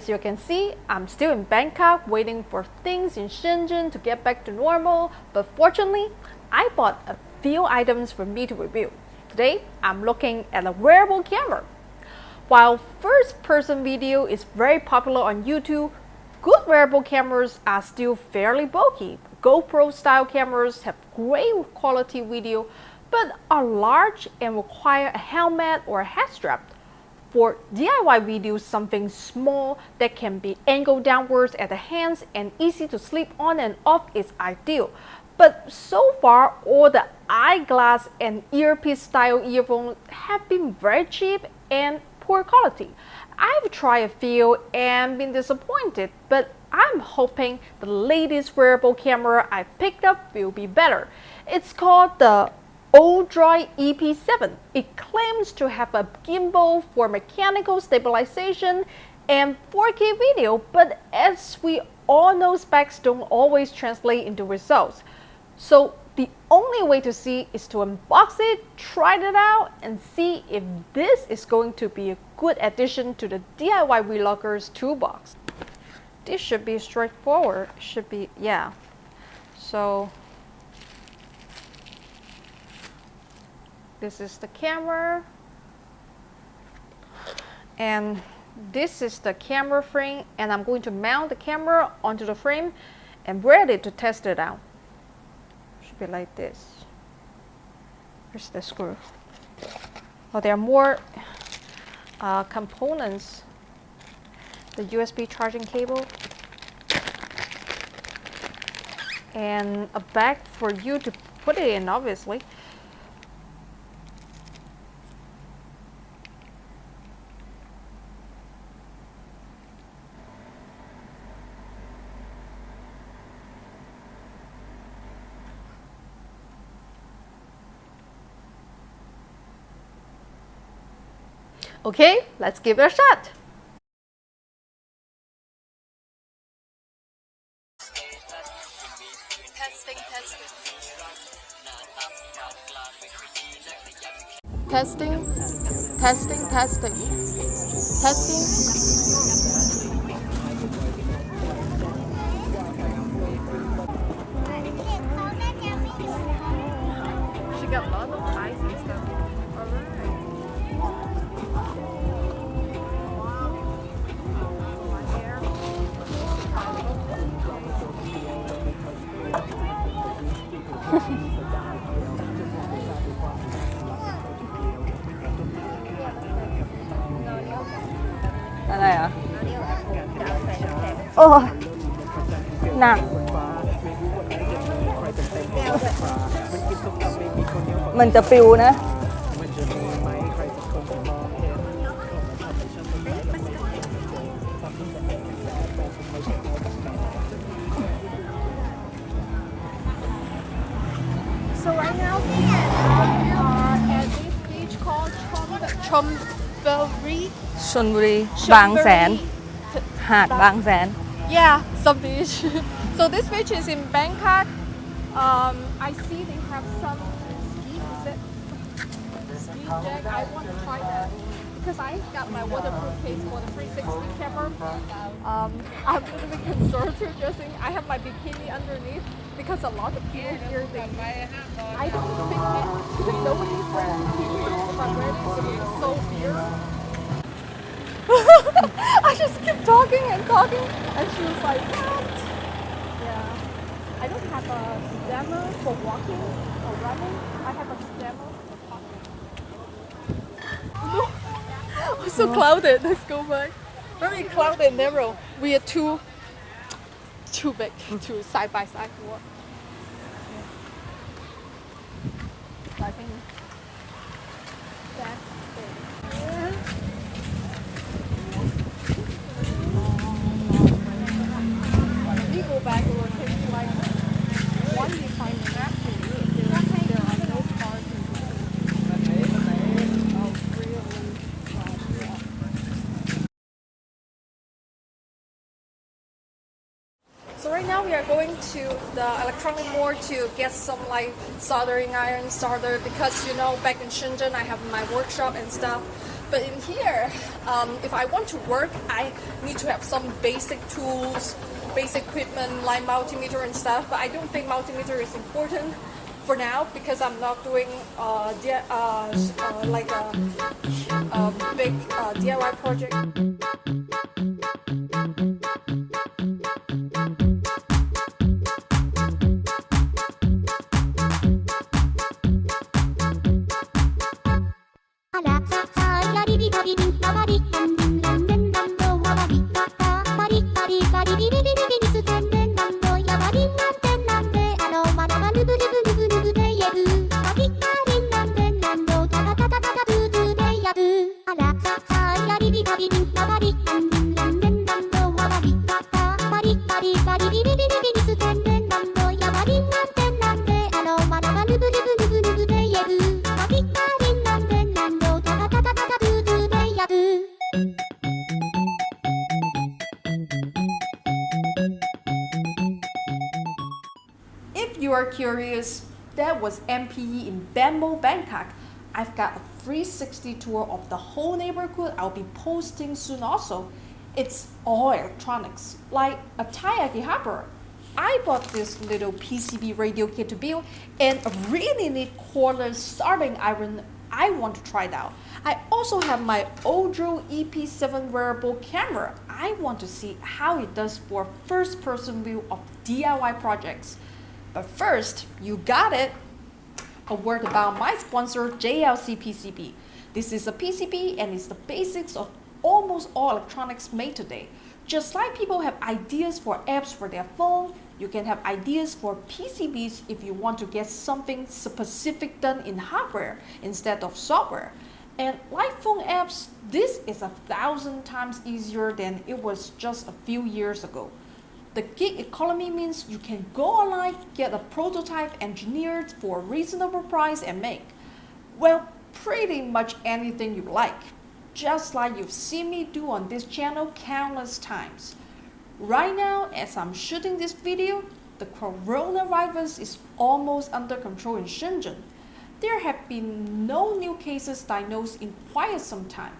As you can see, I'm still in Bangkok waiting for things in Shenzhen to get back to normal, but fortunately, I bought a few items for me to review. Today, I'm looking at a wearable camera. While first-person video is very popular on YouTube, good wearable cameras are still fairly bulky. GoPro-style cameras have great quality video, but are large and require a helmet or a head strap. For DIY videos, something small that can be angled downwards at the hands and easy to slip on and off is ideal. But so far, all the eyeglass and earpiece style earphones have been very cheap and poor quality. I've tried a few and been disappointed, but I'm hoping the latest wearable camera I picked up will be better. It's called the Ordro EP7. It claims to have a gimbal for mechanical stabilization and 4K video, but as we all know, specs don't always translate into results. So the only way to see is to unbox it, try it out, and see if this is going to be a good addition to the DIY vlogger's toolbox. This should be straightforward. Should be, yeah. So this is the camera, and this is the camera frame, and I'm going to mount the camera onto the frame and ready to test it out. Should be like this. Here's the screw. Oh, there are more components. The USB charging cable and a bag for you to put it in, obviously. Okay, let's give it a shot. Testing. She got a lot of eyes and stuff. Ở đây à? Ồ, nặng. Mìnhจะปิวนะ So right now we are at this beach called Chonburi. ชลบุรี บางแสน หาดบางแสน Yeah, some beach. So this beach is in Bangkok. I see they have some ski. Is it ski deck? I want to try that because I got my waterproof case for the 360 camera. I'm a little bit concerned for dressing. I have my bikini underneath because a lot of people here I don't think it because nobody's wearing bikini, but wearing it is so weird. I just kept talking, and she was like, "What?" Yeah, I don't have a stammer for walking or running. I have a stammer for talking. No, it's so clouded. Let's go back. Very clouded and narrow. We are too big to side by side to walk. So I think that's it. Go back, it will take like 1 minute actually. There are no cars in So right now we are going to the electronic mall to get some like soldering iron solder because you know back in Shenzhen I have my workshop and stuff. But in here, if I want to work, I need to have some basic tools, basic equipment like multimeter and stuff. But I don't think multimeter is important for now because I'm not doing like a big DIY project. If you are curious, that was MPE in Bambo, Bangkok. I've got a 360 tour of the whole neighborhood I'll be posting soon also. It's all electronics, like a Taiyaki hopper. I bought this little PCB radio kit to build and a really neat cordless soldering iron I want to try it out. I also have my Ordro EP7 wearable camera. I want to see how it does for first-person view of DIY projects. But first, you got it! A word about my sponsor, JLC PCB. This is a PCB and it's the basics of almost all electronics made today. Just like people have ideas for apps for their phone, you can have ideas for PCBs if you want to get something specific done in hardware instead of software. And like phone apps, this is 1,000 times easier than it was just a few years ago. The gig economy means you can go online, get a prototype engineered for a reasonable price and make, well, pretty much anything you like, just like you've seen me do on this channel countless times. Right now, as I'm shooting this video, the coronavirus is almost under control in Shenzhen. There have been no new cases diagnosed in quite some time,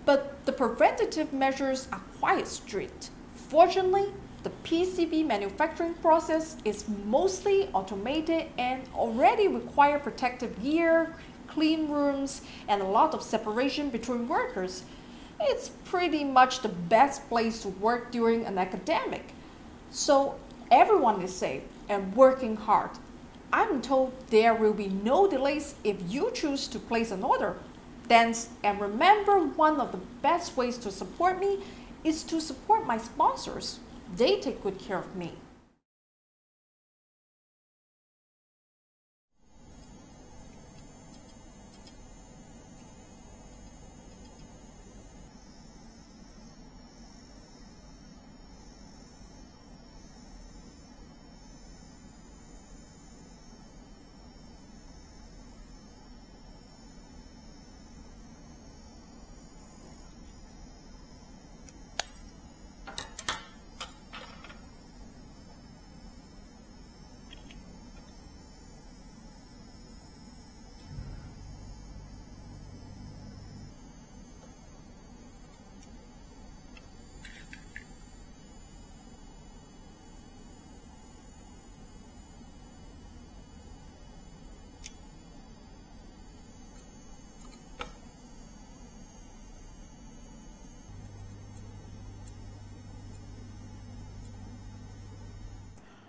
but the preventative measures are quite strict. Fortunately, the PCB manufacturing process is mostly automated and already require protective gear, clean rooms, and a lot of separation between workers. It's pretty much the best place to work during an academic. So everyone is safe and working hard. I'm told there will be no delays if you choose to place an order. Thanks, and remember, one of the best ways to support me is to support my sponsors. They take good care of me.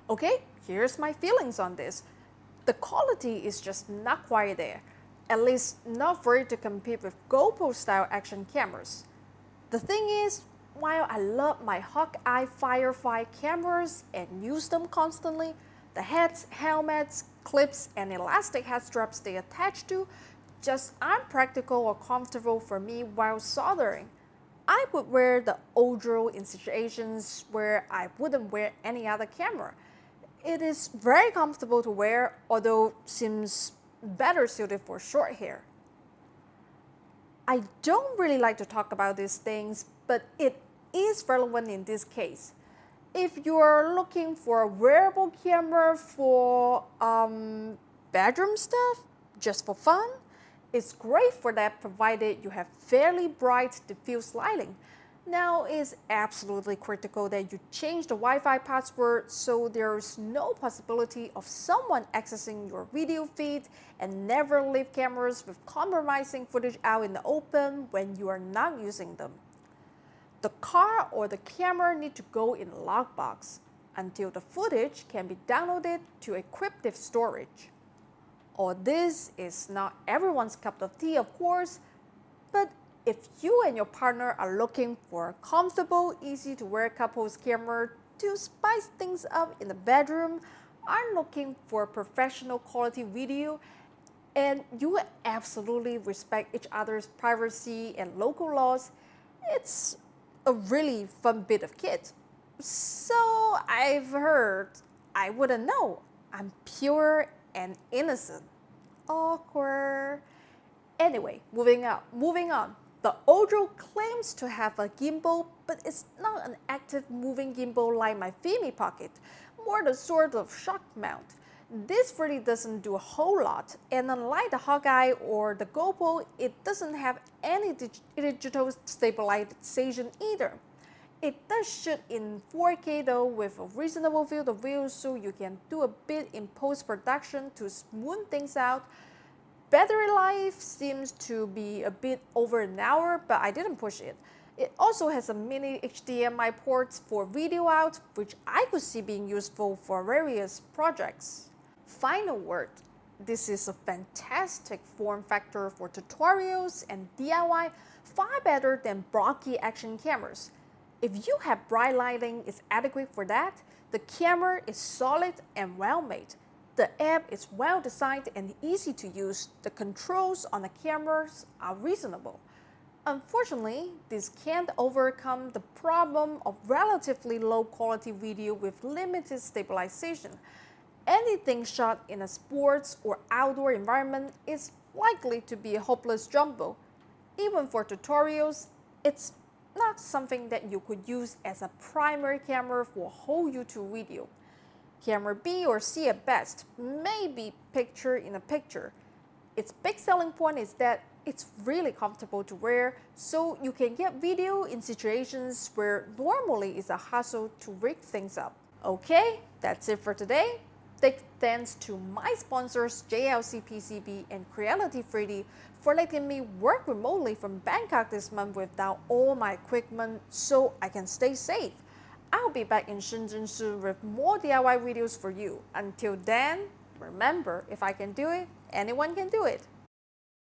Okay, here's my feelings on this. The quality is just not quite there, at least not for it to compete with GoPro-style action cameras. The thing is, while I love my Hawkeye Firefly cameras and use them constantly, the heads, helmets, clips, and elastic head straps they attach to just aren't practical or comfortable for me while soldering. I would wear the Ordro in situations where I wouldn't wear any other camera. It is very comfortable to wear, although seems better suited for short hair. I don't really like to talk about these things, but it is relevant in this case. If you are looking for a wearable camera for bedroom stuff, just for fun, It's great for that provided you have fairly bright diffuse lighting. Now, it's absolutely critical that you change the Wi-Fi password so there's no possibility of someone accessing your video feed, and never leave cameras with compromising footage out in the open when you are not using them. The car or the camera need to go in a lockbox until the footage can be downloaded to encrypted storage. All this is not everyone's cup of tea, of course, but if you and your partner are looking for a comfortable, easy-to-wear couples camera to spice things up in the bedroom, are looking for professional quality video, and you absolutely respect each other's privacy and local laws, it's a really fun bit of kit. So I've heard, I wouldn't know. I'm pure and innocent. Awkward. Anyway, moving on. The Ordro claims to have a gimbal, but it's not an active moving gimbal like my Fimi Pocket, more the sort of shock mount. This really doesn't do a whole lot, and unlike the Hawkeye or the GoPro, it doesn't have any digital stabilization either. It does shoot in 4K though, with a reasonable field of view, so you can do a bit in post-production to smooth things out. Battery life seems to be a bit over an hour, but I didn't push it. It also has a mini HDMI ports for video out, which I could see being useful for various projects. Final word. This is a fantastic form factor for tutorials and DIY, far better than bulky action cameras. If you have bright lighting is adequate for that, the camera is solid and well made. The app is well designed and easy to use. The controls on the cameras are reasonable. Unfortunately, this can't overcome the problem of relatively low quality video with limited stabilization. Anything shot in a sports or outdoor environment is likely to be a hopeless jumbo. Even for tutorials, it's not something that you could use as a primary camera for a whole YouTube video. Camera B or C at best, maybe picture in a picture. Its big selling point is that it's really comfortable to wear, so you can get video in situations where normally it's a hassle to rig things up. Okay, that's it for today. Big thanks to my sponsors JLC PCB and Creality 3D for letting me work remotely from Bangkok this month without all my equipment so I can stay safe. I'll be back in Shenzhen soon with more DIY videos for you. Until then, remember, if I can do it, anyone can do it.